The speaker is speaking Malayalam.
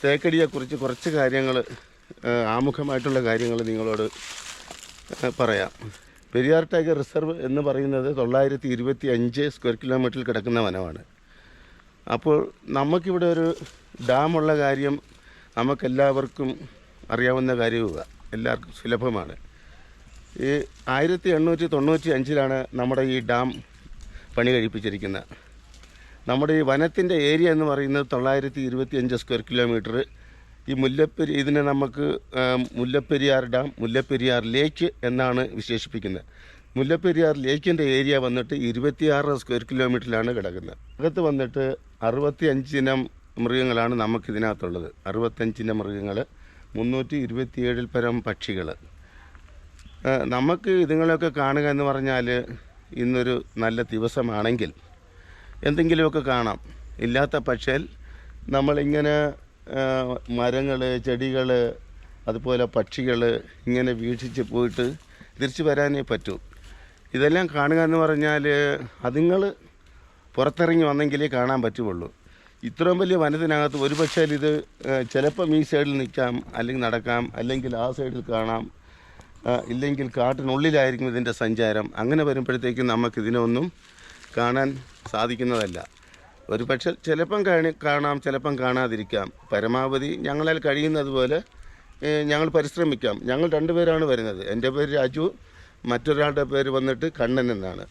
തേക്കടിയെക്കുറിച്ച് കുറച്ച് കാര്യങ്ങൾ, ആമുഖമായിട്ടുള്ള കാര്യങ്ങൾ നിങ്ങളോട് പറയാം. പെരിയാർ ടൈഗർ റിസർവ് എന്ന് പറയുന്നത് 925 സ്ക്വയർ കിലോമീറ്ററിൽ കിടക്കുന്ന വനമാണ്. അപ്പോൾ നമുക്കിവിടെ ഒരു ഡാമുള്ള കാര്യം നമുക്കെല്ലാവർക്കും അറിയാവുന്ന കാര്യവുക, എല്ലാവർക്കും സുലഭമാണ്. ഈ 1895 നമ്മുടെ ഈ ഡാം പണി കഴിപ്പിച്ചിരിക്കുന്നത്. നമ്മുടെ ഈ വനത്തിൻ്റെ ഏരിയ എന്ന് പറയുന്നത് 925 സ്ക്വയർ കിലോമീറ്റർ. ഈ ഇതിനെ നമുക്ക് മുല്ലപ്പെരിയാർ ഡാം, മുല്ലപ്പെരിയാർ ലേക്ക് എന്നാണ് വിശേഷിപ്പിക്കുന്നത്. മുല്ലപ്പെരിയാർ ലേക്കിൻ്റെ ഏരിയ വന്നിട്ട് 26 സ്ക്വയർ കിലോമീറ്ററിലാണ് കിടക്കുന്നത്. അകത്ത് വന്നിട്ട് 65 ഇനം മൃഗങ്ങളാണ് നമുക്കിതിനകത്തുള്ളത്. 65 ഇനം മൃഗങ്ങൾ, 327 പരം പക്ഷികൾ. നമുക്ക് ഇതുങ്ങളെയൊക്കെ കാണുക എന്ന് പറഞ്ഞാൽ ഇന്നൊരു നല്ല ദിവസമാണെങ്കിൽ എന്തെങ്കിലുമൊക്കെ കാണാം. ഇല്ലാത്ത പക്ഷേൽ നമ്മളിങ്ങനെ മരങ്ങൾ, ചെടികൾ, അതുപോലെ പക്ഷികൾ ഇങ്ങനെ വീക്ഷിച്ച് പോയിട്ട് തിരിച്ചു വരാനേ പറ്റൂ. ഇതെല്ലാം കാണുക എന്ന് പറഞ്ഞാൽ അതുങ്ങൾ പുറത്തിറങ്ങി വന്നെങ്കിലേ കാണാൻ പറ്റുള്ളൂ. ഇത്രയും വലിയ വനത്തിനകത്ത് ഒരു പക്ഷേ ഇത് ചിലപ്പം ഈ സൈഡിൽ നിൽക്കാം, അല്ലെങ്കിൽ നടക്കാം, അല്ലെങ്കിൽ ആ സൈഡിൽ കാണാം, ഇല്ലെങ്കിൽ കാട്ടിനുള്ളിലായിരിക്കും ഇതിൻ്റെ സഞ്ചാരം. അങ്ങനെ വരുമ്പോഴത്തേക്കും നമുക്കിതിനൊന്നും കാണാൻ സാധിക്കുന്നതല്ല. ഒരു പക്ഷേ ചിലപ്പം കാണാം, ചിലപ്പം കാണാതിരിക്കാം. പരമാവധി ഞങ്ങളാൽ കഴിയുന്നത് പോലെ ഞങ്ങൾ പരിശ്രമിക്കാം. ഞങ്ങൾ 2 പേരാണ് വരുന്നത്. എൻ്റെ പേര് രാജു, മറ്റൊരാളുടെ പേര് വന്നിട്ട് കണ്ണൻ എന്നാണ്.